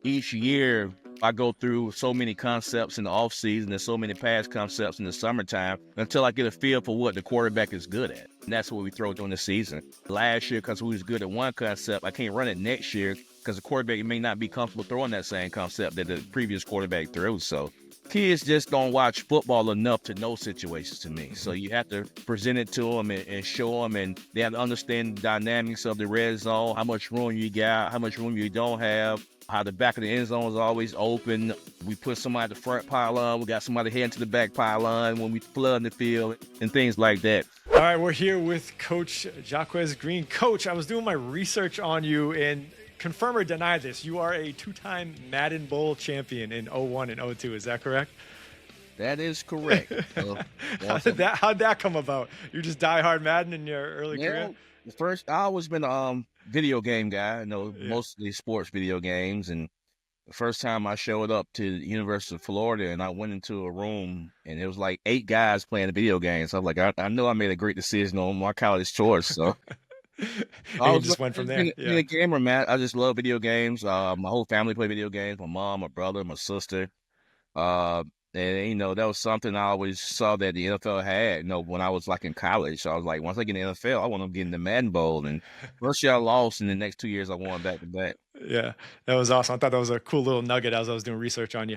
each year I go through so many concepts in the off season and so many past concepts in the summertime until I get a feel for what the quarterback is good at. And that's what we throw during the season. Last year, because we was good at one concept, I can't run it next year because the quarterback may not be comfortable throwing that same concept that the previous quarterback threw. So kids just don't watch football enough to know situations to me. So you have to present it to them and show them, and they have to understand the dynamics of the red zone, how much room you got, how much room you don't have, how the back of the end zone is always open. We put somebody at the front pylon. We got somebody heading to the back pylon when we flood the field and things like that. All right, we're here with Coach Jacquez Green. Coach, I was doing my research on you, and confirm or deny this, you are a two-time Madden Bowl champion in 01 and 02. Is that correct? That is correct. How'd that come about? You're just diehard Madden in your early career? The first, I always been a video game guy, Yeah. mostly sports video games. And the first time I showed up to the University of Florida and I went into a room and it was like 8 guys playing the video games. I was like, I know I made a great decision on my college choice. So And you just went from there. being a gamer, man. I just love video games. My whole family play video games. My mom, my brother, my sister. Uh, and that was something I always saw that the NFL had. When I was like in college, so I was like, once I get in the NFL, I want to get in the Madden Bowl. And first year I lost, and the next 2 years I won back to back. Yeah, that was awesome. I thought that was a cool little nugget as I was doing research on you.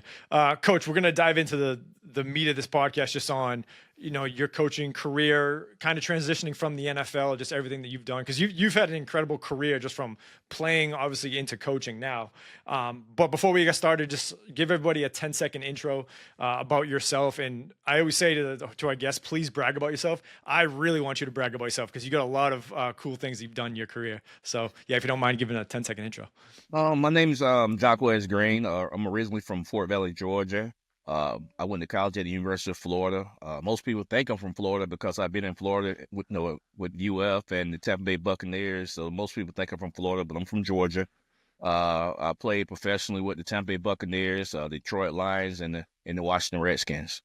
Coach, we're going to dive into the meat of this podcast just on, your coaching career, kind of transitioning from the NFL, just everything that you've done. Because you've had an incredible career just from playing, obviously, into coaching now. But before we get started, just give everybody a 10-second intro about yourself. And I always say to our guests, please brag about yourself. I really want you to brag about yourself because you got a lot of cool things you've done in your career. So, yeah, if you don't mind giving a 10-second intro. My name's Jacquez Green. I'm originally from Fort Valley, Georgia. I went to college at the University of Florida. Most people think I'm from Florida because I've been in Florida with UF and the Tampa Bay Buccaneers. So most people think I'm from Florida, but I'm from Georgia. I played professionally with the Tampa Bay Buccaneers, Detroit Lions, and the Washington Redskins.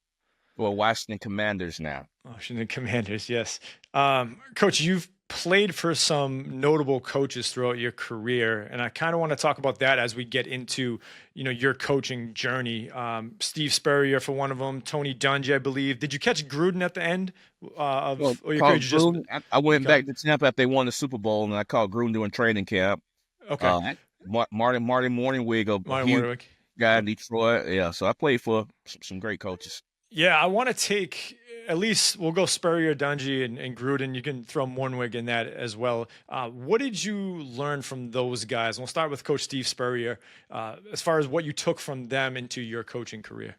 Well, Washington Commanders now. Washington Commanders, yes. Coach, you've played for some notable coaches throughout your career, and I kind of want to talk about that as we get into, your coaching journey. Steve Spurrier for one of them, Tony Dungy, I believe. Did you catch Gruden at the end of your career? Gruden, I went back to Tampa after they won the Super Bowl, and I called Gruden during training camp. Okay. Marty Morningwig, a huge guy in Detroit. Yeah, so I played for some great coaches. Yeah, I want to take at least we'll go Spurrier, Dungy, and Gruden. You can throw Mornwig in that as well. What did you learn from those guys? And we'll start with Coach Steve Spurrier, as far as what you took from them into your coaching career.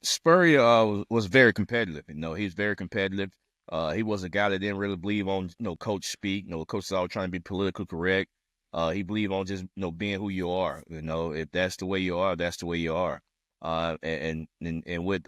Spurrier was very competitive. He's very competitive. He was a guy that didn't really believe on coach speak. Coaches always trying to be politically correct. He believed on just being who you are. If that's the way you are, that's the way you are. And with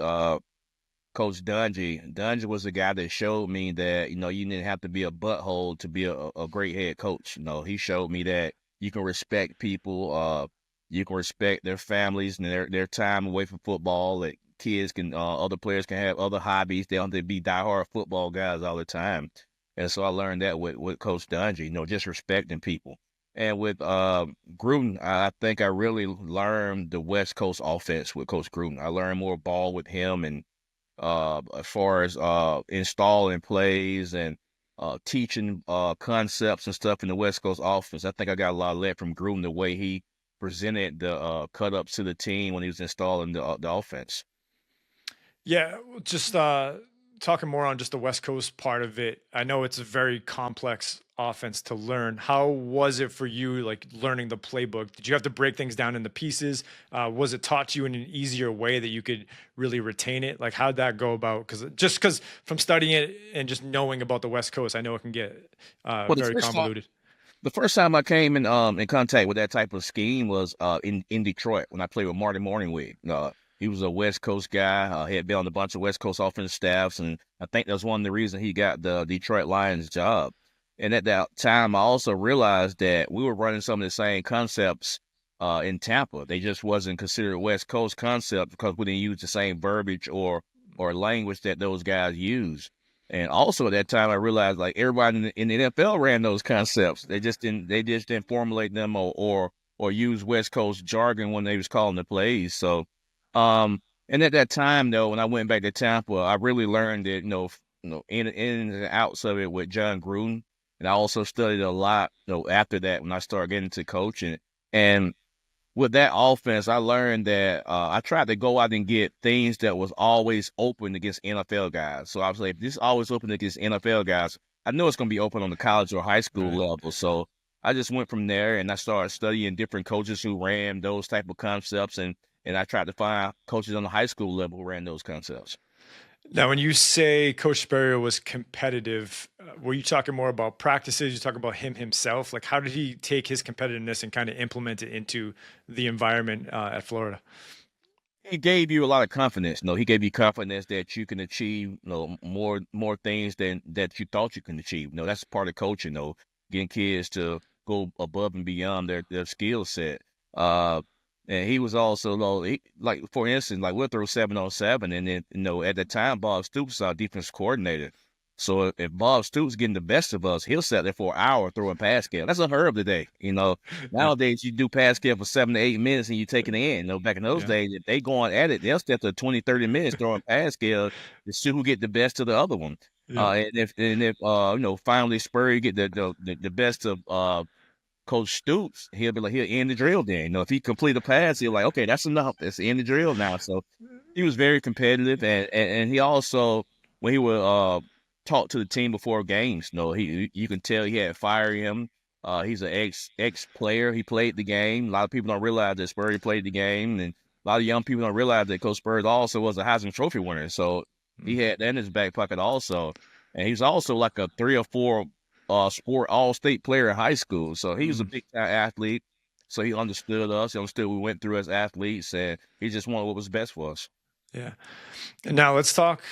Coach Dungy was a guy that showed me that, you didn't have to be a butthole to be a great head coach. He showed me that you can respect people, you can respect their families and their time away from football, that kids can, other players can have other hobbies. They don't have to be diehard football guys all the time. And so I learned that with Coach Dungy, just respecting people. And with Gruden, I think I really learned the West Coast offense with Coach Gruden. I learned more ball with him, and as far as installing plays and teaching concepts and stuff in the West Coast offense, I think I got a lot of that from Gruden, the way he presented the cut-ups to the team when he was installing the offense. Yeah, just talking more on just the West Coast part of it. I know it's a very complex offense to learn. How was it for you, like learning the playbook? Did you have to break things down into pieces? Was it taught to you in an easier way that you could really retain it? Like, how'd that go about? Because from studying it and just knowing about the West Coast, I know it can get very convoluted. The first time I came in contact with that type of scheme was in Detroit when I played with Marty Morningwig. He was a West Coast guy. He had been on a bunch of West Coast offensive staffs, and I think that's one of the reasons he got the Detroit Lions job. And at that time, I also realized that we were running some of the same concepts in Tampa. They just wasn't considered West Coast concepts because we didn't use the same verbiage or language that those guys use. And also at that time, I realized like everybody in the NFL ran those concepts. They just didn't formulate them or or use West Coast jargon when they was calling the plays. So, and at that time though, when I went back to Tampa, I really learned that in and outs of it with John Gruden, and I also studied a lot after that when I started getting into coaching. And with that offense, I learned that I tried to go out and get things that was always open against NFL guys. So I was like, if this is always open against NFL guys, I know it's going to be open on the college or high school Right. level. So I just went from there and I started studying different coaches who ran those type of concepts, and I tried to find coaches on the high school level who ran those concepts. Now, when you say Coach Spurrier was competitive, were you talking more about practices? You talking about him himself? Like, how did he take his competitiveness and kind of implement it into the environment at Florida? He gave you a lot of confidence. He gave you confidence that you can achieve, more things than that you thought you can achieve. That's part of coaching. Getting kids to go above and beyond their skill set. Uh, and he was also, like for instance, like we'll throw 7-on-7, and then at the time Bob Stoops was our defense coordinator. So if Bob Stoops getting the best of us, he'll sit there for an hour throwing pass scale. That's unheard of today. Yeah. Nowadays, you do pass scale for 7 to 8 minutes and you take it in. Back in those Yeah. days, if they going at it, they'll step to 20, 30 minutes throwing pass scale to see who get the best of the other one. Yeah. And if finally Spurrier get the best of Coach Stoops, he'll end the drill then. If he complete a pass, he'll like, okay, that's enough. That's the end of the drill now. So he was very competitive, and he also, when he would talk to the team before games, you can tell he had fire in him. He's an ex player. He played the game. A lot of people don't realize that Spurrier played the game, and a lot of young people don't realize that Coach Spurrier also was a Heisman Trophy winner. So he Mm. had that in his back pocket also, and he's also like a 3 or 4 sport all-state player in high school. So he was a Mm. big time athlete. So he understood us. He understood what we went through as athletes, and he just wanted what was best for us. Yeah. And now let's talk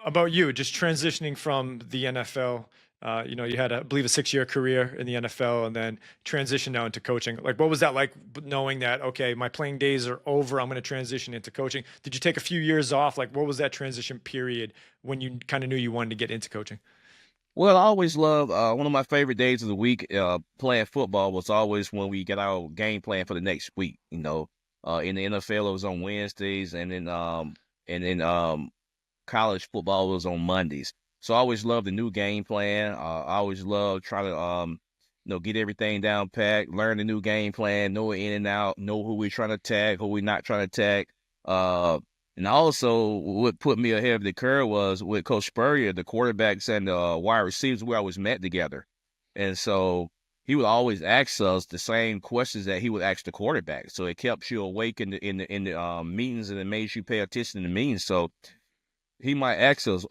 about you just transitioning from the NFL. You had, I believe, a 6-year career in the NFL and then transition now into coaching. Like, what was that like knowing that, okay, my playing days are over, I'm going to transition into coaching? Did you take a few years off? Like, what was that transition period when you kind of knew you wanted to get into coaching? Well, I always love one of my favorite days of the week playing football was always when we get our game plan for the next week. In the NFL it was on Wednesdays, and then college football was on Mondays. So I always loved the new game plan. I always loved trying to get everything down packed, learn the new game plan, know it in and out, know who we're trying to tag, who we're not trying to tag. And also, what put me ahead of the curve was with Coach Spurrier, the quarterbacks and the wide receivers, we always met together. And so he would always ask us the same questions that he would ask the quarterback. So it kept you awake in the meetings, and it made you pay attention in the meetings. So he might ask us,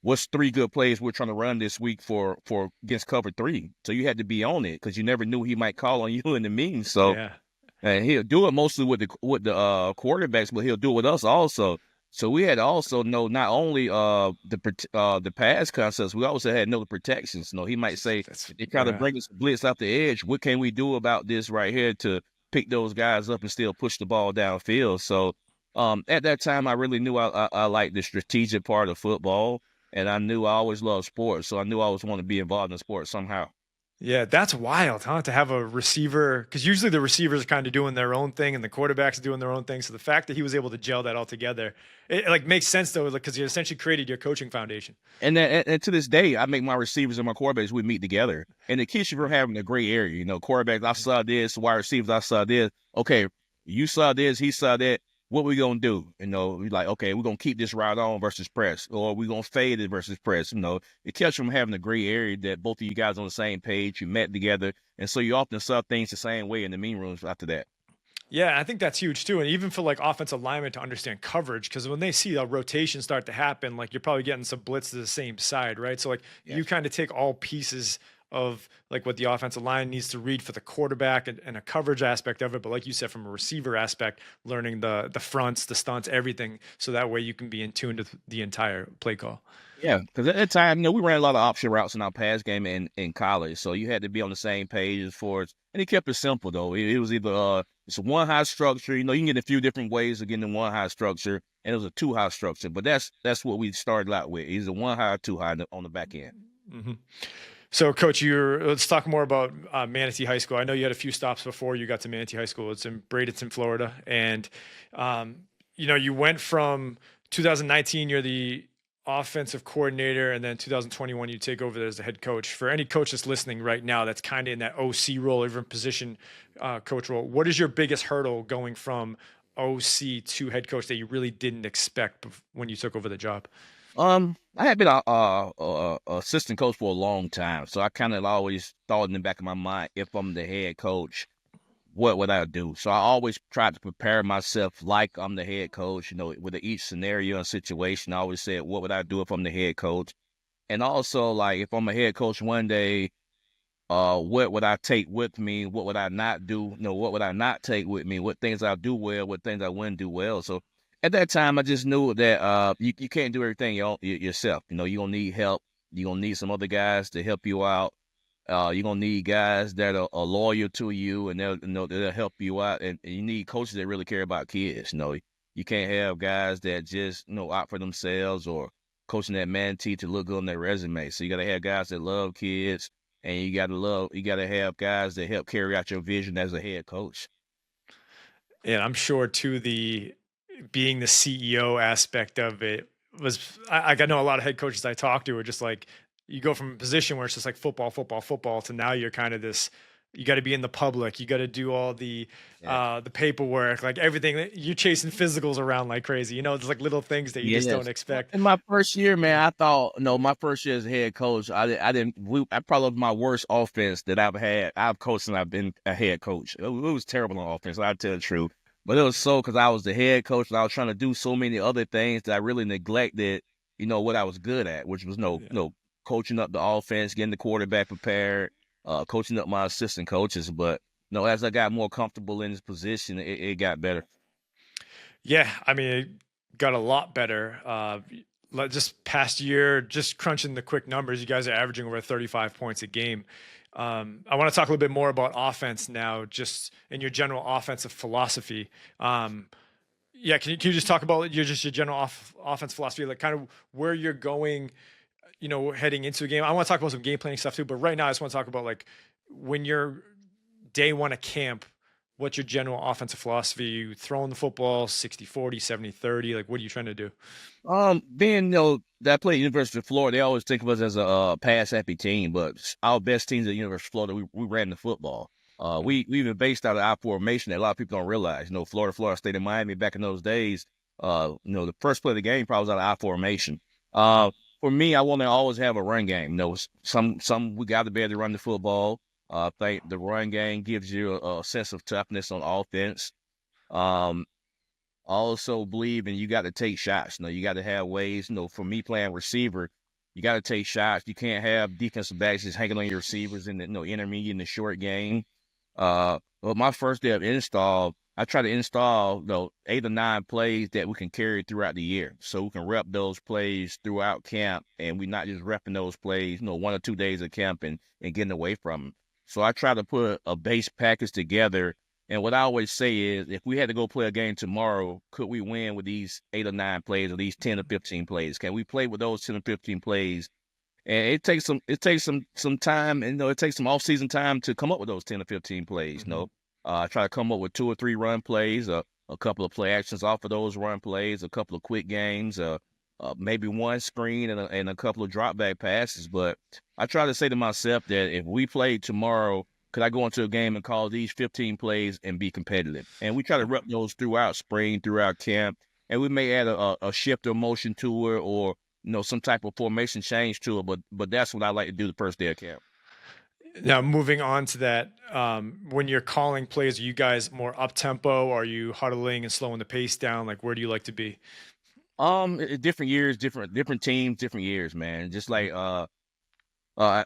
what's 3 good plays we're trying to run this week for against cover 3? So you had to be on it because you never knew he might call on you in the meeting. So Yeah. and he'll do it mostly with the quarterbacks, but he'll do it with us also. So we had to also know not only the pass concepts, we also had to know the protections. He might say That's, if they try to yeah. bring us a blitz off the edge, what can we do about this right here to pick those guys up and still push the ball downfield? So at that time, I really knew I liked the strategic part of football, and I knew I always loved sports, so I knew I always wanted to be involved in sports somehow. Yeah, that's wild, huh? To have a receiver, because usually the receivers are kind of doing their own thing and the quarterbacks are doing their own thing. So the fact that he was able to gel that all together, it like makes sense though, like because he essentially created your coaching foundation. And to this day, I make my receivers and my quarterbacks, we meet together. And it keeps you from having a gray area. Quarterbacks, I saw this, wide receivers, I saw this. Okay, you saw this, he saw that. What we gonna do? We like, okay, we're gonna keep this right on versus press, or we're gonna fade it versus press. It keeps you from having a gray area that both of you guys on the same page, you met together, and so you often saw things the same way in the meeting rooms after that. Yeah, I think that's huge too. And even for like offensive linemen to understand coverage, because when they see a rotation start to happen, like you're probably getting some blitz to the same side, right? So like you Yes. kind of take all pieces of like what the offensive line needs to read for the quarterback and a coverage aspect of it. But like you said, from a receiver aspect, learning the fronts, the stunts, everything. So that way you can be in tune to the entire play call. Yeah, because at that time, we ran a lot of option routes in our pass game in college, so you had to be on the same page as far as. And he kept it simple though. It was either it's a one high structure. You can get a few different ways of getting in one high structure, and it was a 2 high structure. But that's what we started out with. Either one high or 2 high on the back end. Mhm. So, Coach, let's talk more about Manatee High School. I know you had a few stops before you got to Manatee High School. It's in Bradenton, Florida, and um, you went from 2019. You're the offensive coordinator, and then 2021 you take over as the head coach. For any coach that's listening right now, that's kind of in that OC role, or even position coach role. What is your biggest hurdle going from OC to head coach that you really didn't expect when you took over the job? I had been a assistant coach for a long time, so I kind of always thought in the back of my mind, if I'm the head coach, what would I do? So I always tried to prepare myself like I'm the head coach. With each scenario and situation, I always said, what would I do if I'm the head coach? And also, like, if I'm a head coach one day, what would I take with me? What would I not do? What would I not take with me? What things I do well? What things I wouldn't do well? So at that time, I just knew that you can't do everything yourself. You're gonna need help. You're gonna need some other guys to help you out. You're gonna need guys that are loyal to you and they'll help you out. And you need coaches that really care about kids. You can't have guys that just out for themselves or coaching that Manatee to look good on their resume. So you gotta have guys that love kids, and you gotta have guys that help carry out your vision as a head coach. And I'm sure too, the being the CEO aspect of it was, I know a lot of head coaches I talk to are just like, you go from a position where it's just like football, football, football to now you're kind of this, you got to be in the public, you got to do all the paperwork, like everything. You're chasing physicals around like crazy. There's like little things that you just don't Yes. expect. In my first year, man, I thought, no, my first year as a head coach, I didn't, I probably my worst offense that I've coached and I've been a head coach. It was terrible on offense, I'll tell the truth. But it was so because I was the head coach and I was trying to do so many other things that I really neglected, what I was good at, which was Yeah. coaching up the offense, getting the quarterback prepared, coaching up my assistant coaches. But as I got more comfortable in this position, it got better. Yeah, I mean, it got a lot better. Just past year, just crunching the quick numbers, you guys are averaging over 35 points a game. I want to talk a little bit more about offense now, just in your general offensive philosophy. Yeah, can you just talk about your general offense philosophy, like kind of where you're going, heading into a game? I want to talk about some game planning stuff too, but right now I just want to talk about like when you're day one of camp, what's your general offensive philosophy? You throwing the football 60-40, 70-30? Like, what are you trying to do? Being that I played University of Florida, they always think of us as a pass happy team, but our best teams at University of Florida, we ran the football. We even based out of our formation that a lot of people don't realize. Florida State, and Miami back in those days. The first play of the game probably was out of our formation. For me, I want to always have a run game. Some we got to be able to run the football. I think the run game gives you a sense of toughness on offense. Um, I also believe in you got to take shots. You got to have ways. For me playing receiver, you got to take shots. You can't have defensive backs just hanging on your receivers in the intermediate and the short game. Well, my first day of install, I try to install 8 or 9 plays that we can carry throughout the year, so we can rep those plays throughout camp, and we not just repping those plays, 1 or 2 days of camp and getting away from them. So I try to put a base package together. And what I always say is, if we had to go play a game tomorrow, could we win with these 8 or 9 plays, or these 10 or 15 plays? Can we play with those 10 or 15 plays? And it takes some time, and it takes some off season time to come up with those 10 or 15 plays. Mm-hmm. I try to come up with 2 or 3 run plays, a couple of play actions off of those run plays, a couple of quick games, maybe one screen and a couple of drop back passes. But I try to say to myself that if we play tomorrow, could I go into a game and call these 15 plays and be competitive? And we try to rep those throughout spring, throughout camp, and we may add a shift or motion to it, or some type of formation change to it. But that's what I like to do the first day of camp. Now, moving on to that, when you're calling plays, are you guys more up tempo? Are you huddling and slowing the pace down? Like, where do you like to be? Different years, different teams, different years, man. Just Mhm. like uh,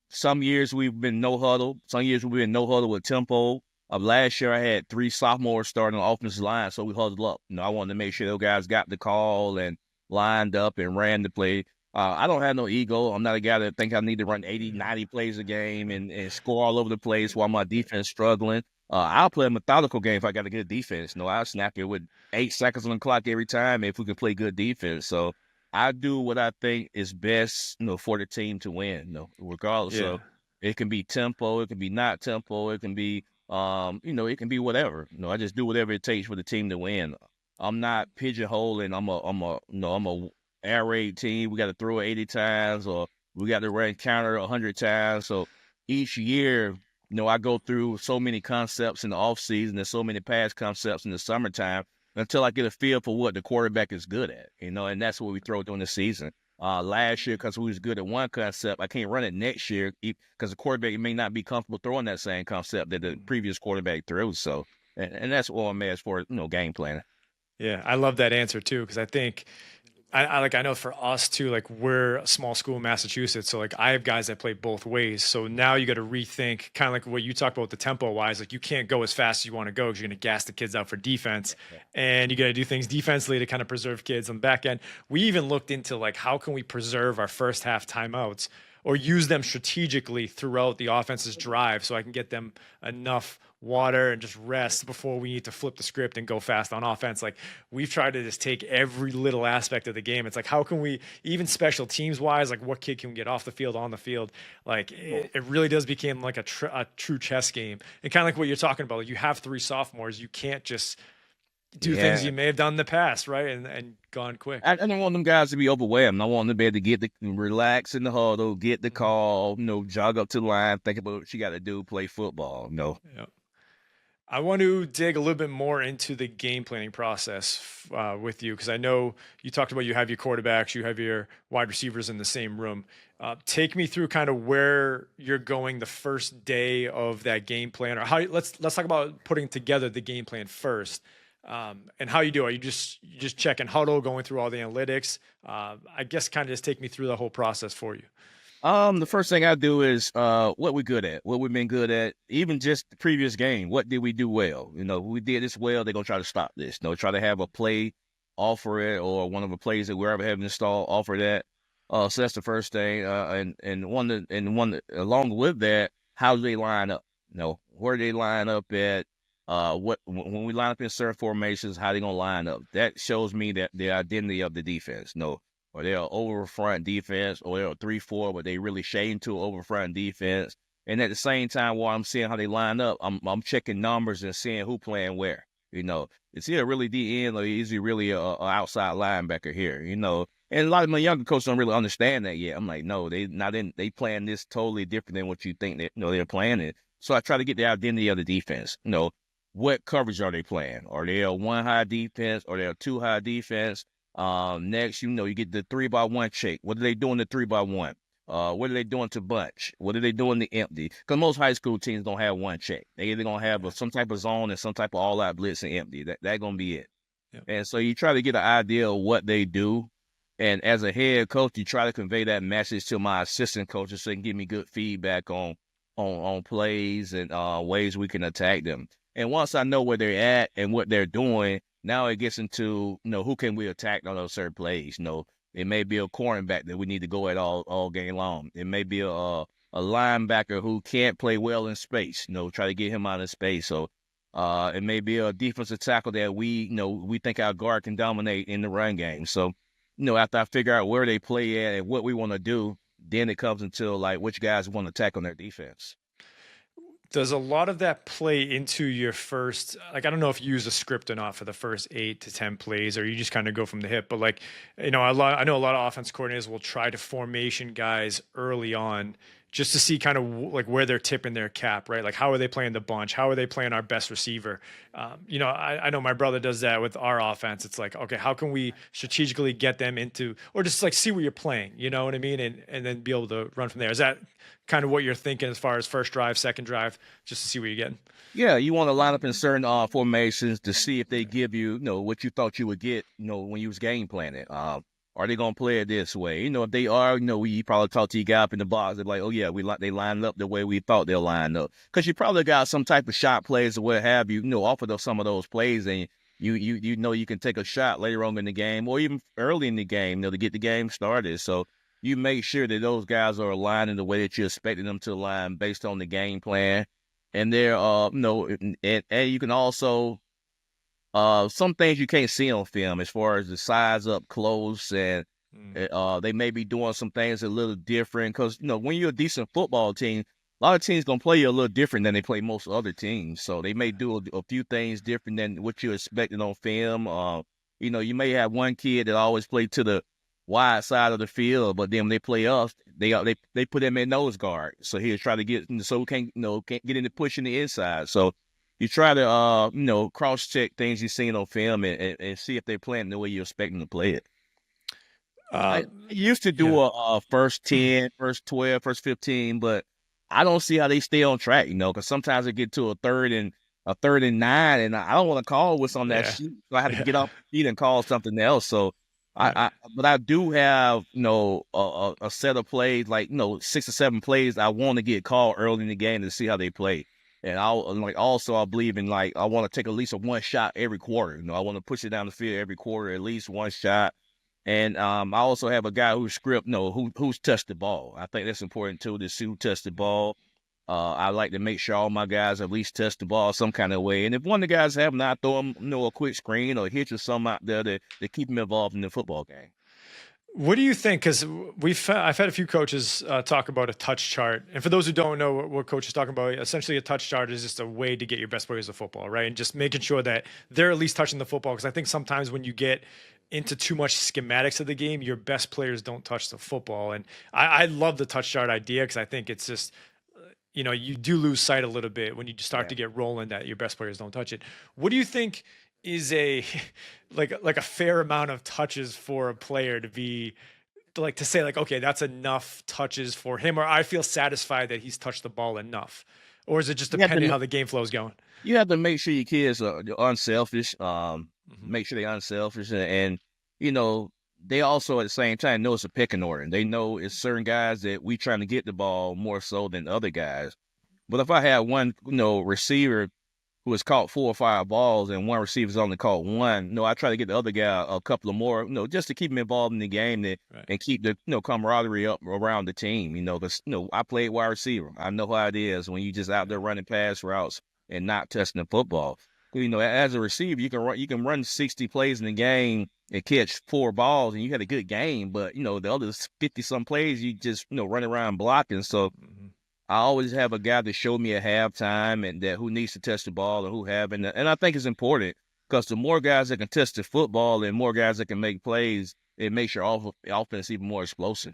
some years we've been no huddle. Some years we've been no huddle with tempo. Last year I had 3 sophomores starting on the offensive line, so we huddled up. I wanted to make sure those guys got the call and lined up and ran the play. I don't have no ego. I'm not a guy that think I need to run 80, 90 plays a game and score all over the place while my defense struggling. I'll play a methodical game if I got a good defense. I'll snap it with 8 seconds on the clock every time if we can play good defense. So I do what I think is best, for the team to win, regardless Yeah. of it can be tempo, it can be not tempo, it can be it can be whatever. I just do whatever it takes for the team to win. I'm not pigeonholing. I'm a air raid team. We got to throw it 80 times, or we got to run counter 100 times. So each year, I go through so many concepts in the off season and so many past concepts in the summertime until I get a feel for what the quarterback is good at, and that's what we throw during the season. Last year, because we was good at one concept, I can't run it next year because the quarterback may not be comfortable throwing that same concept that the previous quarterback threw. So, and that's all I'm as for game planning. Yeah, I love that answer too, because I think I know for us too, like we're a small school in Massachusetts, so like I have guys that play both ways. So now you got to rethink, kind of like what you talked about with the tempo wise. Like you can't go as fast as you want to go because you're going to gas the kids out for defense, and you got to do things defensively to kind of preserve kids on the back end. We even looked into like how can we preserve our first half timeouts or use them strategically throughout the offense's drive, so I can get them enough water and just rest before we need to flip the script and go fast on offense. Like we've tried to just take every little aspect of the game. It's like, how can we, even special teams wise, like what kid can we get off the field, on the field? Like it really does become like a true chess game. And kind of like what you're talking about, like you have 3 sophomores, you can't just do things Yeah. you may have done in the past, right? And gone quick. I don't want them guys to be overwhelmed. I want them to be able to relax in the huddle, get the call, jog up to the line, think about what you got to do, play football. No. Yeah. I want to dig a little bit more into the game planning process with you, because I know you talked about you have your quarterbacks, you have your wide receivers in the same room. Take me through kind of where you're going the first day of that game plan, or how. Let's talk about putting together the game plan first, and how you do. Are you just checking huddle, going through all the analytics? I guess kind of just take me through the whole process for you. The first thing I do is what we're good at, what we've been good at, even just the previous game. What did we do well? We did this well, they're gonna try to stop this. Try to have a play, offer it, or one of the plays that we're ever having installed, offer that. So that's the first thing. And one along with that, how do they line up? Where do they line up at? When we line up in certain formations, how they gonna line up? That shows me that the identity of the defense. No, or they're over front defense, or they're 3-4, but they really shading to over front defense. And at the same time, while I'm seeing how they line up, I'm checking numbers and seeing who playing where. Is he a really D end, or is he really a outside linebacker here? And a lot of my younger coaches don't really understand that yet. I'm like, no, they playing this totally different than what you think that they're playing it. So I try to get the identity of the defense. What coverage are they playing? Are they a 1 high defense, or they a 2 high defense? Next, you get the 3-by-1 check. What are they doing the 3-by-1? What are they doing to bunch? What are they doing to empty? Because most high school teams don't have 1 check. They either gonna have some type of zone and some type of all-out blitz and empty. That gonna be it. Yep. And so you try to get an idea of what they do. And as a head coach, you try to convey that message to my assistant coaches so they can give me good feedback on plays and ways we can attack them. And once I know where they're at and what they're doing, now it gets into, who can we attack on those certain plays? It may be a cornerback that we need to go at all game long. It may be a linebacker who can't play well in space, try to get him out of space. So it may be a defensive tackle that we think our guard can dominate in the run game. So, after I figure out where they play at and what we want to do, then it comes into like which guys want to attack on their defense. Does a lot of that play into your first, like, I don't know if you use a script or not for the first 8 to 10 plays, or you just kind of go from the hip, but like, I know a lot of offense coordinators will try to formation guys early on just to see kind of like where they're tipping their cap, right? Like, how are they playing the bunch? How are they playing our best receiver? I know my brother does that with our offense. It's like, okay, how can we strategically get them into, or just like see where you're playing, you know what I mean? And then be able to run from there. Is that kind of what you're thinking as far as first drive, second drive, just to see where you're getting? Yeah, you want to line up in certain formations to see if they give you, what you thought you would get, when you was game planning. Are they gonna play it this way? If they are, we probably talk to your guy up in the box. They're like, oh yeah, they lined up the way we thought they'll line up. Because you probably got some type of shot plays or what have you, off of some of those plays, and you can take a shot later on in the game or even early in the game, to get the game started. So you make sure that those guys are aligned in the way that you expected them to align based on the game plan. And they're, and you can also, some things you can't see on film as far as the size up close and Mm. They may be doing some things a little different because when you're a decent football team, a lot of teams gonna play you a little different than they play most other teams. So they may do a few things different than what you're expecting on film. You may have one kid that always play to the wide side of the field, but then when they play us, they put him in nose guard. So he'll try to get so can't get into pushing the inside. So you try to cross check things you've seen on film and see if they're playing the way you expect them to play it. I Uh, used to yeah. do a first 10, first 12, first 15, but I don't see how they stay on track, because sometimes they get to a third and 9, and I don't want to call what's on that Yeah. sheet. So I had to Yeah. get off the sheet and call something else. So Right. but I do have, a set of plays, like, 6 or 7 plays I want to get called early in the game to see how they play. And I believe in, like, I want to take at least a one shot every quarter. I want to push it down the field every quarter, at least one shot. And I also have a guy who's who's touched the ball. I think that's important too, to see who touched the ball. I like to make sure all my guys at least touch the ball some kind of way. And if one of the guys haven't, I throw them, a quick screen or hitch or something out there to keep them involved in the football game. What do you think? Because I've had a few coaches talk about a touch chart, and for those who don't know what coach is talking about, essentially a touch chart is just a way to get your best players of football, right? And just making sure that they're at least touching the football. Because I think sometimes when you get into too much schematics of the game, your best players don't touch the football. And I love the touch chart idea because I think it's just you do lose sight a little bit when you start Yeah. to get rolling that your best players don't touch it. What do you think is a like a fair amount of touches for a player to be like to say like, okay, that's enough touches for him, or I feel satisfied that he's touched the ball enough, or is it just You have depending to how the game flow is going? you have to make sure your kids are unselfish. Hmm. Make sure they're unselfish, and you know they also at the same time know it's a pecking order. They know it's certain guys that we trying to get the ball more so than other guys. But if I had one, receiver who has caught 4 or 5 balls and one receiver's only caught one, I try to get the other guy a couple of more, just to keep him involved in the game Right. and keep the camaraderie up around the team. Because I played wide receiver. I know how it is when you just out there running pass routes and not touching the football. As a receiver, you can run 60 plays in the game and catch 4 balls, and you had a good game. But the other 50 some plays, you just run around blocking. So Hmm. I always have a guy to show me at halftime and that who needs to touch the ball and who haven't. And I think it's important because the more guys that can touch the football and more guys that can make plays, it makes your offense even more explosive.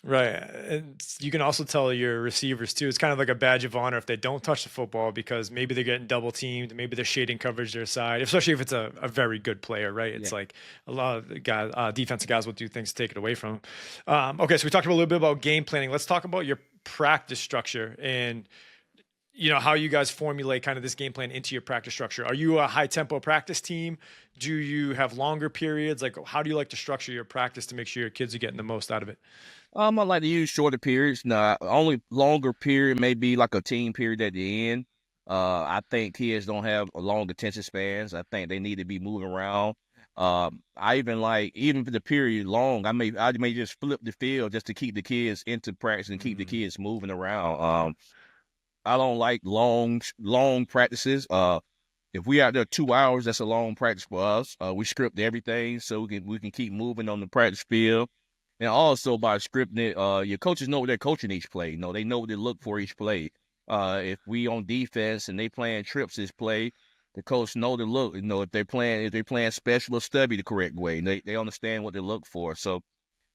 Right. And you can also tell your receivers too. It's kind of like a badge of honor if they don't touch the football because maybe they're getting double teamed, maybe they're shading coverage their side, especially if it's a very good player, right? It's Yeah. like a lot of the guys, defensive guys will do things to take it away from 'em. Okay, so we talked a little bit about game planning. Let's talk about your practice structure and how you guys formulate kind of this game plan into your practice structure. Are you a high tempo practice team? Do you have longer periods? Like, how do you like to structure your practice to make sure your kids are getting the most out of it? I like to use shorter periods. Now, only longer period may be like a team period at the end. I think kids don't have a long attention spans. I think they need to be moving around. I even for the period long, I may just flip the field just to keep the kids into practice and keep the Mm, kids moving around. yeah. I don't like long practices. If we out there 2 hours, that's a long practice for us. We script everything so we can keep moving on the practice field. And also by scripting it, your coaches know what they're coaching each play. They know what they look for each play. If we on defense and they playing trips this play, the coach know the look. If they're playing special or stubby the correct way. They understand what they look for. So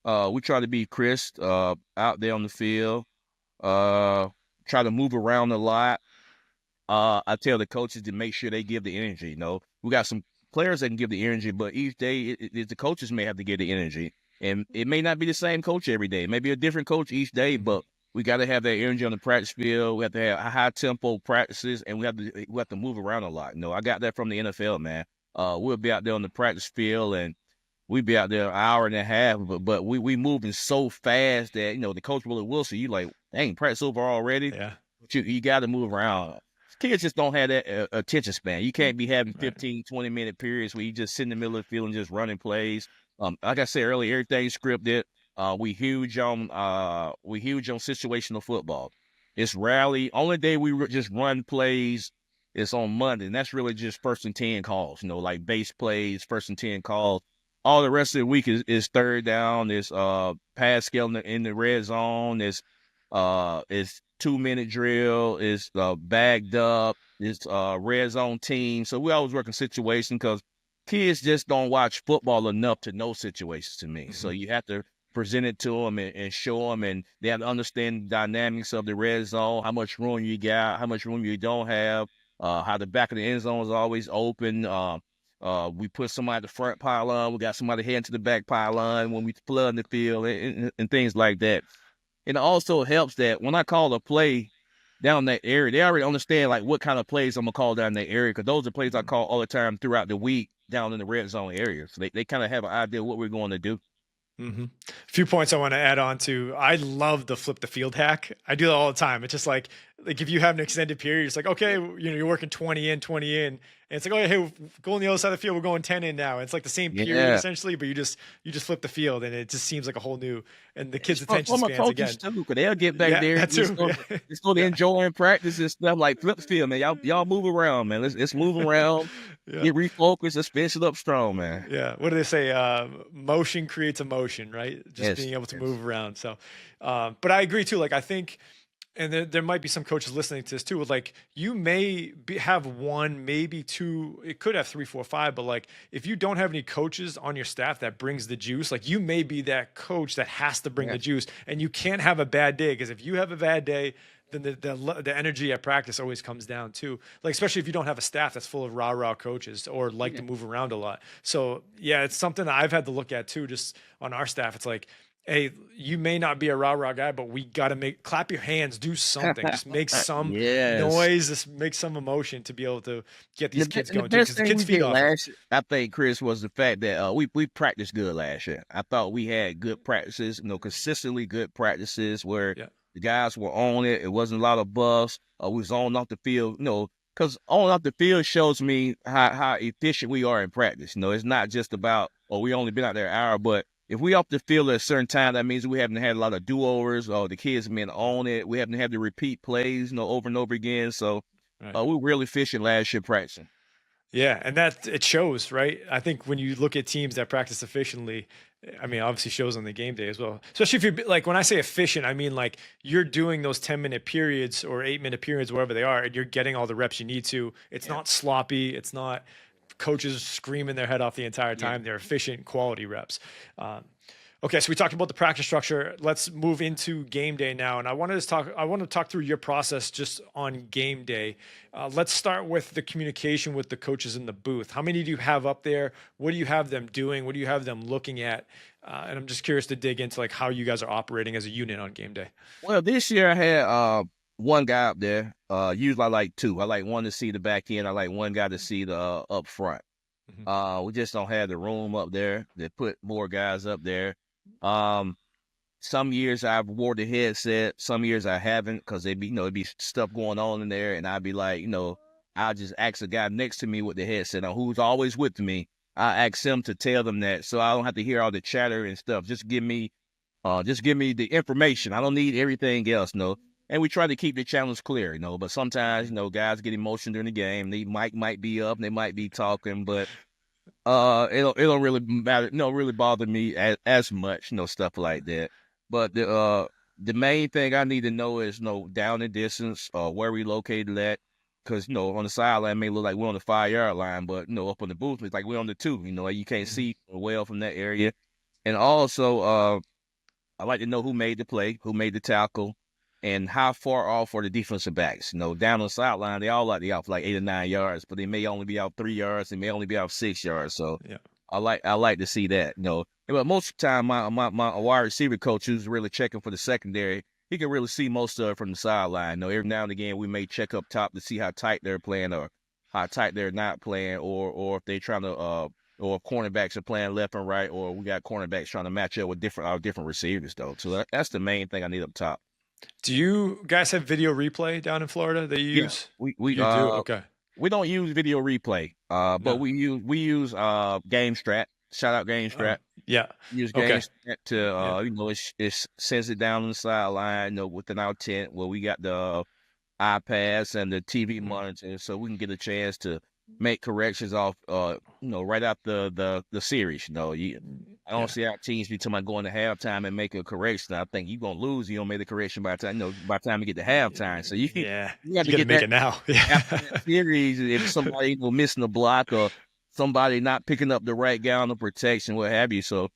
we try to be crisp out there on the field. Uh, Try to move around a lot. I tell the coaches to make sure they give the energy. We got some players that can give the energy, but each day the coaches may have to give the energy, and it may not be the same coach every day. It may be a different coach each day, Mhm. but we got to have that energy on the practice field. We have to have high tempo practices, and we have to move around a lot. I got that from the NFL, man. We'll be out there on the practice field, and we'd be out there an hour and a half, but we moving so fast that the coach really will see you like, dang, practice over already. Yeah. But you got to move around. Kids just don't have that attention span. You can't be having Right. 15, 20-minute periods where you just sit in the middle of the field and just running plays. Like I said earlier, everything's scripted. We huge on situational football. It's rarely only day we just run plays is on Monday, and that's really just first and 10 calls. Like base plays, first and 10 calls. all the rest of the week is third down, is pass skill in the red zone, is 2-minute drill, is bagged up, is red zone team. So we always work in situations because kids just don't watch football enough to know situations to me. So Mhm. you have to present it to them and show them, and they have to understand the dynamics of the red zone, how much room you got, how much room you don't have, how the back of the end zone is always open. We put somebody at the front pylon. We got somebody heading to the back pylon when we flood the field and things like that. It also helps that when I call a play down that area, they already understand like what kind of plays I'm gonna call down that area because those are plays I call all the time throughout the week down in the red zone area. So they kind of have an idea of what we're going to do. A few points I want to add on to. I love the flip the field hack. I do that all the time. It's just like if you have an extended period, it's like, okay, you're working 20 in, 20 in. And it's like, oh, hey, go on the other side of the field. We're going 10 in now. And it's like the same period Yeah. essentially, but you just flip the field and it just seems like a whole new, and the It's kids' attention for my spans coaches again. too, because they'll get back Yeah, there that and just too. go, just go to Yeah. enjoying practice and stuff like flip the field, man. Y'all move around, man. Let's move around, Yeah. get refocused, let's finish it up strong, man. Yeah. What do they say? Motion creates emotion, right? Just Yes, being able to yes. move around. So, but I agree too. Like, I think, and there might be some coaches listening to this too. With like, you may have one, maybe two. It could have three, four, five. But like, if you don't have any coaches on your staff that brings the juice, like you may be that coach that has to bring the Yes. juice, and you can't have a bad day because if you have a bad day, then the energy at practice always comes down too. Like especially if you don't have a staff that's full of rah coaches or like Yeah. to move around a lot. So yeah, it's something that I've had to look at too. Just on our staff, it's like, hey, you may not be a rah guy, but we got to clap your hands, do something, just make some Yes. noise, just make some emotion to be able to get The, these be- kids the going too, best because the thing kids we feed did off it. last year, I think, Chris, was the fact that we practiced good last year. I thought we had good practices, consistently good practices where Yeah, the guys were on it. It wasn't a lot of buffs. We was on off the field, because on off the field shows me how efficient we are in practice. It's not just about, we only been out there an hour, but if we off the field at a certain time, that means we haven't had a lot of do-overs or the kids have been on it. We haven't had to repeat plays, over and over again. So right. we were really efficient last year practicing. Yeah, and that it shows, right? I think when you look at teams that practice efficiently, I mean, obviously shows on the game day as well. Especially if you're like, when I say efficient, I mean like you're doing those 10-minute periods or 8-minute periods, wherever they are, and you're getting all the reps you need to. It's Yeah. not sloppy. It's not coaches screaming their head off the entire Yeah. time. They're efficient, quality reps. Um, Okay, so we talked about the practice structure. Let's move into game day now, and I want to talk through your process just on game day. Let's start with the communication with the coaches in the booth. How many do you have up there? What do you have them doing? What do you have them looking at? And I'm just curious to dig into like how you guys are operating as a unit on game day. Well, this year I had one guy up there. Usually I like two. I like one to see the back end. I like one guy to see the up front. Mhm. We just don't have the room up there to put more guys up there. Um, some years I've wore the headset, some years I haven't because it'd be stuff going on in there, and I'd be like, I'll just ask the guy next to me with the headset on, who's always with me. I ask him to tell them that, so I don't have to hear all the chatter and stuff. Just give me the information. I don't need everything else, no. And we try to keep the channels clear, But sometimes, guys get emotional during the game. The mic might be up, and they might be talking, but it don't really matter, really bother me as much, stuff like that. But the main thing I need to know is, down the distance, where we located at, because on the sideline it may look like we're on the 5-yard line, but up on the booth it's like we're on the 2. You can't Mhm. see well from that area. And also, I like to know who made the play, who made the tackle, and how far off are the defensive backs. Down on the sideline, they all like to be out for like 8 or 9 yards, but they may only be out 3 yards. They may only be out 6 yards. So Yeah. I like to see that. But most of the time, my wide receiver coach, who's really checking for the secondary, he can really see most of it from the sideline. Every now and again, we may check up top to see how tight they're playing or how tight they're not playing, or if they're trying to or if cornerbacks are playing left and right, or we got cornerbacks trying to match up with different receivers though. So that's the main thing I need up top. Do you guys have video replay down in Florida that you Yeah, use? we we You do? uh Okay. we don't use video replay, but No. we use Game Strat. Shout out Game Oh, Strat. yeah. Use Game Okay. Strat to Yeah. it sends it down on the sideline, within our tent where we got the iPads and the TV Mhm. monitor, so we can get a chance to make corrections off, right after the series. I don't Yeah. see how teams be talking about going to halftime and make a correction. I think you're gonna lose. You don't make the correction by the time, by the time you get to halftime. So you Yeah. you have You to got to get make that it now. after Yeah. that series. If somebody missing a block or somebody not picking up the right guy on the protection, what have you. So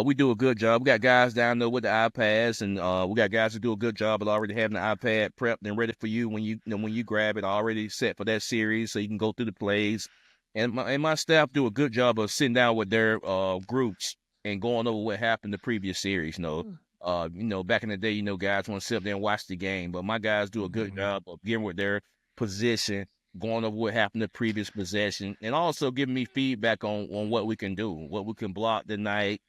we do a good job. We got guys down there with the iPads, and we got guys who do a good job of already having the iPad prepped and ready for you when when you grab it, already set for that series, so you can go through the plays. And my staff do a good job of sitting down with their groups and going over what happened the previous series. Back in the day, guys want to sit up there and watch the game, but my guys do a good Mhm. job of getting with their position, going over what happened the previous possession, and also giving me feedback on what we can do, what we can block tonight,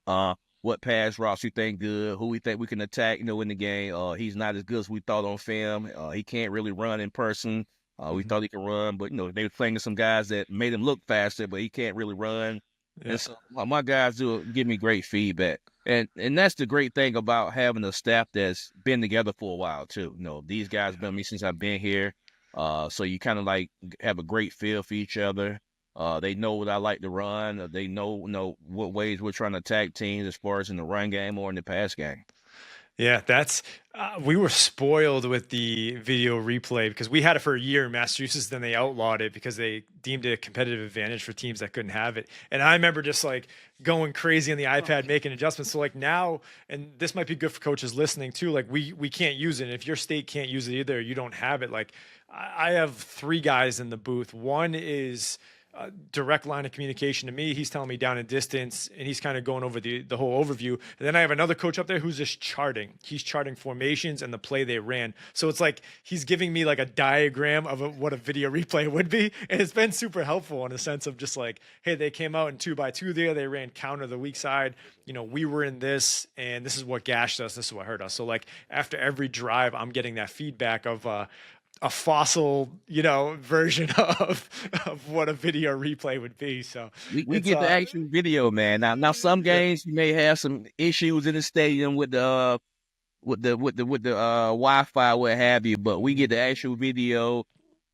uh, what pass routes you think good, who we think we can attack, in the game. He's not as good as we thought on film. He can't really run in person. We Mhm. thought he could run, but they were playing some guys that made him look faster, but he can't really run. Yeah. And so my guys do give me great feedback. And that's the great thing about having a staff that's been together for a while too. These guys been with me since I've been here. So you kind of like have a great feel for each other. They know what I like to run. They know what ways we're trying to attack teams as far as in the run game or in the pass game. Yeah, that's we were spoiled with the video replay because we had it for a year in Massachusetts. Then they outlawed it because they deemed it a competitive advantage for teams that couldn't have it. And I remember just like going crazy on the iPad, making adjustments. So like now, and this might be good for coaches listening too. Like we can't use it. And if your state can't use it either, you don't have it. Like I have three guys in the booth. One is direct line of communication to me. He's telling me down in distance, and he's kind of going over the whole overview. And then I have another coach up there who's just charting. He's charting formations and the play they ran. So it's like he's giving me like a diagram of what a video replay would be, and it's been super helpful in a sense of just like, hey, they came out in 2x2 there. They ran counter the weak side. We were in this, and this is what gashed us. This is what hurt us. So like after every drive, I'm getting that feedback of a fossil, version of what a video replay would be. So We it's get the actual video, man. Now some yeah. games you may have some issues in the stadium with the Wi-Fi, what have you, but we get the actual video,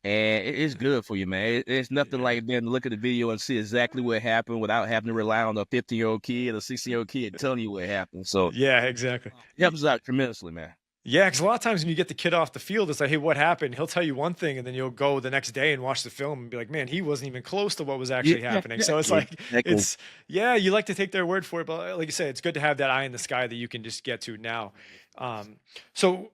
and it's good for you, man. It's nothing Yeah. like being able to look at the video and see exactly what happened without having to rely on a 15-year-old kid or 16-year-old kid telling you what happened. So Yeah, exactly. it helps us out tremendously, man. Yeah, because a lot of times when you get the kid off the field, it's like, hey, what happened? He'll tell you one thing, and then you'll go the next day and watch the film and be like, man, he wasn't even close to what was Yeah, actually happening. So it's like, exactly. yeah, you like to take their word for it, but like you said, it's good to have that eye in the sky that you can just get to now. Um, so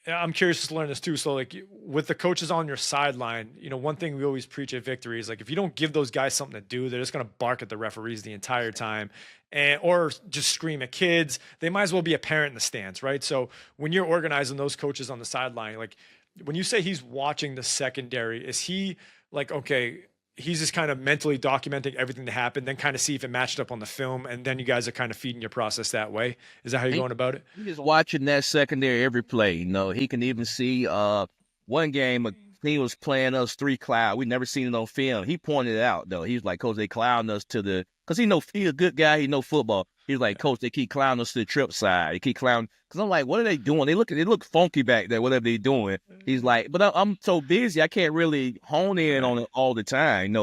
I'm curious to learn this too. So, like with the coaches on your sideline, one thing we always preach at Victory is like if you don't give those guys something to do, they're just going to bark at the referees the entire time, and or just scream at kids. They might as well be a parent in the stands, right? So when you're organizing those coaches on the sideline, like when you say he's watching the secondary, is he like okay? He's just kind of mentally documenting everything that happened, then kind of see if it matched up on the film, and then you guys are kind of feeding your process that way. Is that how you're going about it? He just watching that secondary every play. He can even see one game a team was playing us three cloud. We never seen it on film. He pointed it out though. He was like, Coach, they clouding us to the because he a good guy, he know football. He's like, Coach, they keep clowning us to the trip side. They keep clowning because I'm like, what are they doing? They look funky back there, whatever they doing. He's like, but I'm so busy, I can't really hone in Right. on it all the time.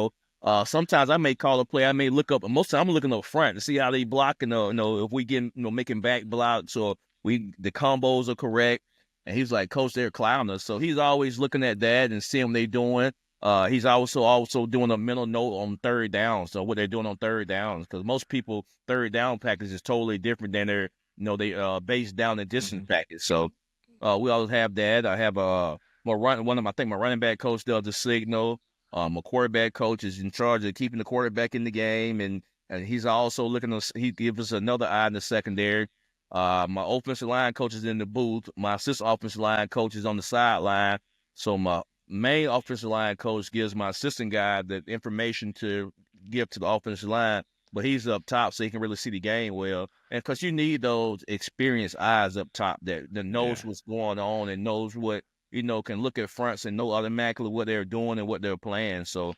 Sometimes I may call a play. I may look up. Most of the time, I'm looking up front to see how they blocking. If we get making back blocks or the combos are correct. And he's like, Coach, they're clowning us. So he's always looking at that and seeing what they're doing. He's also doing a mental note on third down. So what they're doing on third downs, because most people third down package is totally different than their they base down and distance Mhm. package. So we always have that. I have I think my running back coach does the signal. My quarterback coach is in charge of keeping the quarterback in the game, and he's also he gives us another eye in the secondary. My offensive line coach is in the booth. My assistant offensive line coach is on the sideline. So my main offensive line coach gives my assistant guy the information to give to the offensive line, but he's up top so he can really see the game well. And because you need those experienced eyes up top that Yeah. knows what's going on and knows what can look at fronts and know automatically what they're doing and what they're playing. So,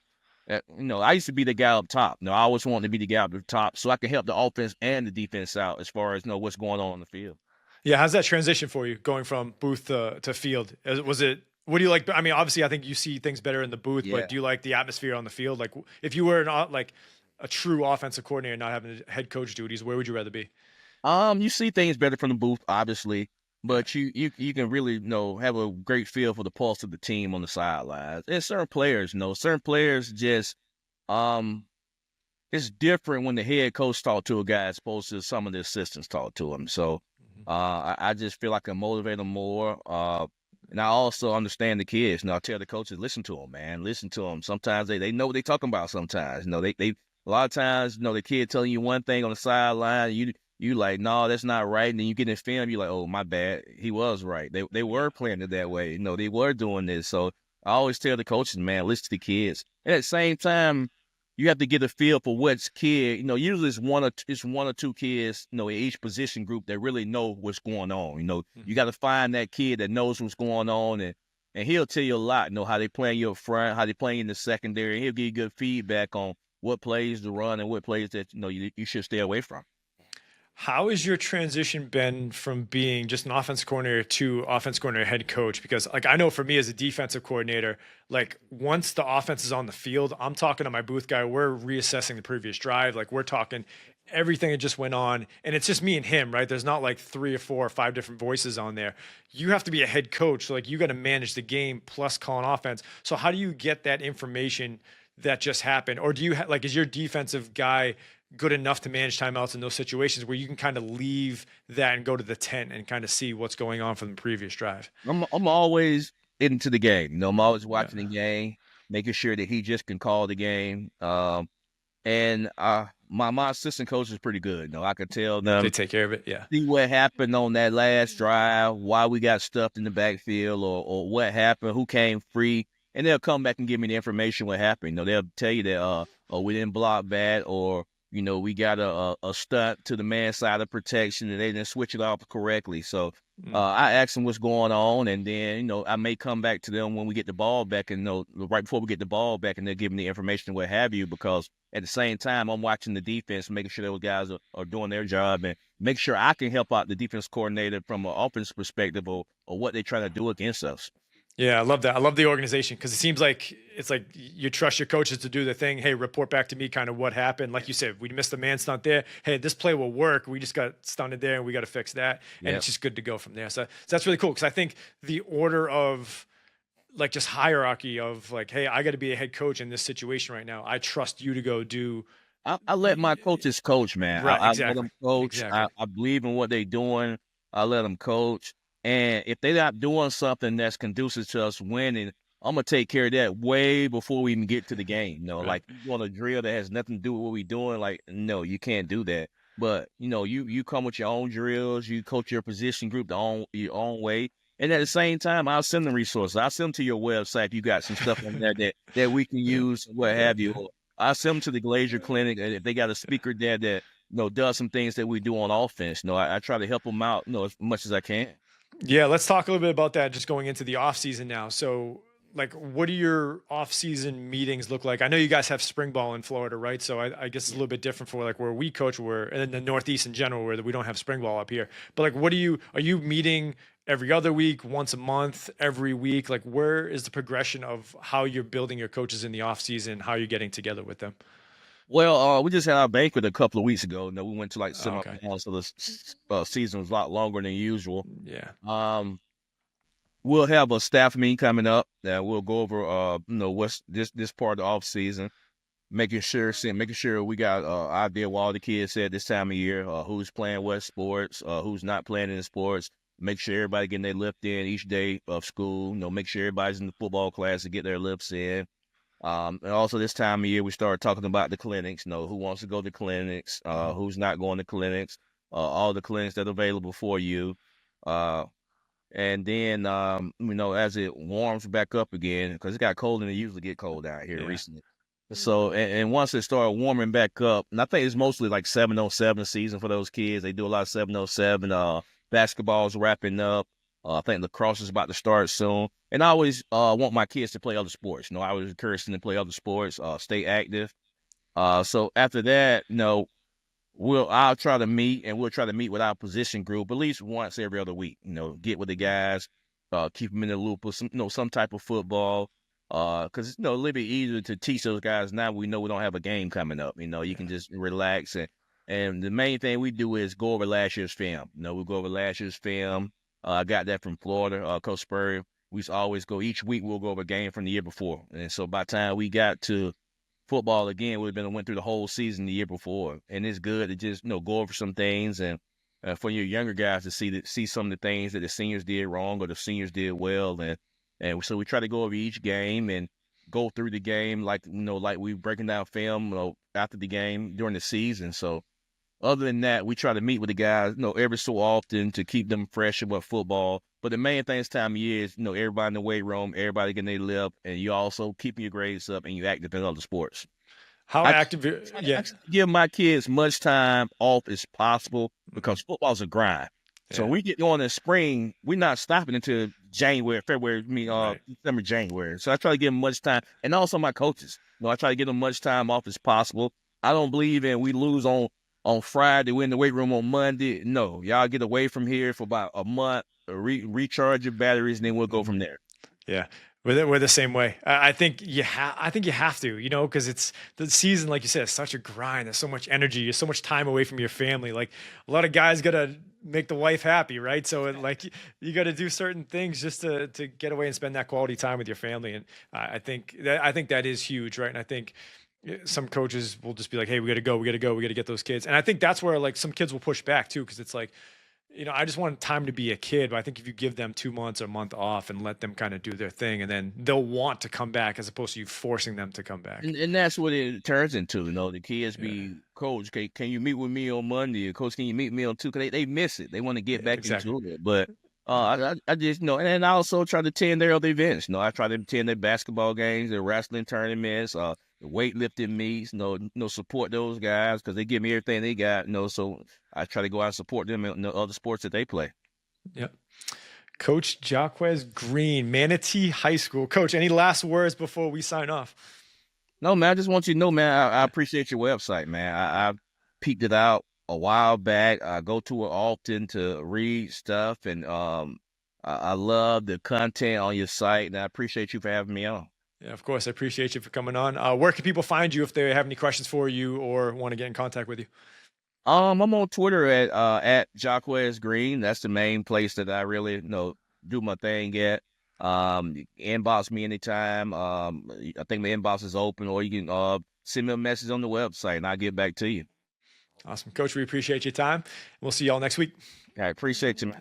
I used to be the guy up top. I always wanted to be the guy up the top so I can help the offense and the defense out as far as what's going on the field. Yeah. How's that transition for you going from booth to field? Was it What do you like? I mean, obviously, I think you see things better in the booth, but Yeah. do you like the atmosphere on the field? Like, if you were not like a true offensive coordinator, not having head coach duties, where would you rather be? You see things better from the booth, obviously, Yeah. but you can really, have a great feel for the pulse of the team on the sidelines. And certain players, certain players just um it's different when the head coach talk to a guy as opposed to some of the assistants talk to him. So Mhm. I just feel like I can motivate them more. And I also understand the kids. I tell the coaches, listen to them, man. Listen to them. Sometimes they know what they're talking about sometimes. They a lot of times, the kid telling you one thing on the sideline, you like, no, that's not right. And then you get in film, you're like, oh, my bad. He was right. They were playing it that way. They were doing this. So I always tell the coaches, man, listen to the kids. And at the same time, you have to get a feel for which kid, usually it's one or two kids, in each position group that really know what's going on. You Mhm. got to find that kid that knows what's going on, and he'll tell you a lot, how they playing you up front, how they playing in the secondary. He'll give you good feedback on what plays to run and what plays that, you should stay away from. How has your transition been from being just an offense coordinator to offense coordinator head coach? Because like I know for me as a defensive coordinator, like once the offense is on the field, I'm talking to my booth guy. We're reassessing the previous drive. Like we're talking everything that just went on. And it's just me and him, right? There's not like three or four or five different voices on there. You have to be a head coach. So like you got to manage the game plus call an offense. So how do you get that information that just happened? Or do you like is your defensive guy good enough to manage timeouts in those situations where you can kind of leave that and go to the tent and kind of see what's going on from the previous drive? I'm always into the game. I'm always Yeah. watching the game, making sure that he just can call the game. And my assistant coach is pretty good. I could tell They them take care of it. Yeah. see what happened on that last drive, why we got stuffed in the backfield, or what happened, who came free, and they'll come back and give me the information what happened. They'll tell you that oh, we didn't block bad, or we got a stunt to the man side of protection and they didn't switch it off correctly. So Mm. I ask them what's going on, and then I may come back to them when we get the ball back, and right before we get the ball back, and they'll give me the information what have you, because at the same time I'm watching the defense, making sure those guys are doing their job, and make sure I can help out the defense coordinator from an offense perspective, or what they're trying to do against us. Yeah, I love that. I love the organization because it seems like it's like you trust your coaches to do the thing. Hey, report back to me kind of what happened. Like you said, we missed the man stunt there. Hey, this play will work. We just got stunted there and we got to fix that. And Yeah. it's just good to go from there. So that's really cool because I think the order of like just hierarchy of like, hey, I got to be a head coach in this situation right now. I trust you to go do. I let my coaches coach, man. Right, I let exactly. them coach. Exactly. I believe in what they're doing. I let them coach. And if they're not doing something that's conducive to us winning, I'm gonna take care of that way before we even get to the game. Right. Like you doing a drill that has nothing to do with what we're doing. Like, no, you can't do that. But you come with your own drills. You coach your position group your own way. And at the same time, I'll send them resources. I'll send them to your website if you got some stuff on there that we can Yeah. use, what Yeah. have you. I send them to the Glazier Clinic, and if they got a speaker there that does some things that we do on offense, I try to help them out, as much as I can. Yeah, let's talk a little bit about that just going into the off season now. So, like, what do your off season meetings look like? I know you guys have spring ball in Florida, right? So I guess it's a little bit different for like where we coach, where and in the Northeast in general, where we don't have spring ball up here. But like, are you meeting every other week, once a month, every week? Like, where is the progression of how you're building your coaches in the off season? How you're getting together with them? Well, we just had our banquet a couple of weeks ago. We went to like Oh, okay. semifinals, so the season was a lot longer than usual. Yeah. Um, we'll have a staff meeting coming up that we'll go over, what's this part of the off season, making sure we got idea what all the kids said this time of year, who's playing what sports, who's not playing in sports. Make sure everybody getting their lift in each day of school. Make sure everybody's in the football class to get their lifts in. And also this time of year, we started talking about the clinics. Who wants to go to clinics, Mhm. who's not going to clinics, all the clinics that are available for you. Uh, and then, as it warms back up again, because it got cold and it usually get cold out here Yeah. recently. So, and once it started warming back up, and I think it's mostly like 707 season for those kids. They do a lot of 707. Basketball's wrapping up. I think lacrosse is about to start soon. And I always want my kids to play other sports. I always encourage them to play other sports, stay active. So after that, I'll try to meet, and we'll try to meet with our position group at least once every other week. Get with the guys, keep them in the loop of some type of football. Because it's a little bit easier to teach those guys now. We know we don't have a game coming up. You can just relax and the main thing we do is go over last year's film. We go over last year's film. I got that from Florida, Coach Spurrier. We used to always go each week. We'll go over a game from the year before, and so by the time we got to football again, we've been went through the whole season the year before, and it's good to just go over some things and for your younger guys to see some of the things that the seniors did wrong or the seniors did well, and so we try to go over each game and go through the game like we breaking down film after the game during the season. So other than that, we try to meet with the guys, every so often to keep them fresh about football. But the main thing this time of year is, everybody in the weight room, everybody getting their lip, and you also keeping your grades up and you active in other sports. How I active? Yeah. I try to give my kids much time off as possible Mm-hmm. because football's a grind. So Yeah. we get going in spring, we're not stopping until January, February, Right. December, January. So I try to give them much time, and also my coaches. I try to give them much time off as possible. I don't believe in we lose on Friday, we're in the weight room on Monday. No, y'all get away from here for about a month, recharge your batteries, and then we'll go Mhm. from there. Yeah, we're the same way. I think I think you have to, because it's the season, like you said, it's such a grind. There's so much energy. You're so much time away from your family. Like a lot of guys gotta make the wife happy, right? So like you got to do certain things just to get away and spend that quality time with your family. And I think that is huge, right? And I think some coaches will just be like, "Hey, we got to go, we got to go, we got to get those kids." And I think that's where like some kids will push back too, because it's like, I just want time to be a kid. But I think if you give them 2 months or a month off and let them kind of do their thing, and then they'll want to come back as opposed to you forcing them to come back. And that's what it turns into. The kids Yeah, be, Coach, can you meet with me on Monday? Or, Coach, can you meet me on Tuesday? They miss it. They want to get yeah, back exactly. into it. But I just, and I also try to attend their other events. I try to attend their basketball games, their wrestling tournaments, the weightlifting meets, support those guys because they give me everything they got, so I try to go out and support them in the other sports that they play. Yep. Coach Jacquez Green, Manatee High School. Coach, any last words before we sign off? No, man, I just want you to know, man, I Yeah. appreciate your website, man. I peeped it out a while back. I go to it often to read stuff, and I love the content on your site, and I appreciate you for having me on. Yeah, of course. I appreciate you for coming on. Where can people find you if they have any questions for you or want to get in contact with you? I'm on Twitter at Jacquez Green. That's the main place that I really do my thing at. Inbox me anytime. I think my inbox is open, or you can send me a message on the website, and I'll get back to you. Awesome. Coach, we appreciate your time. We'll see y'all next week. I appreciate you, man.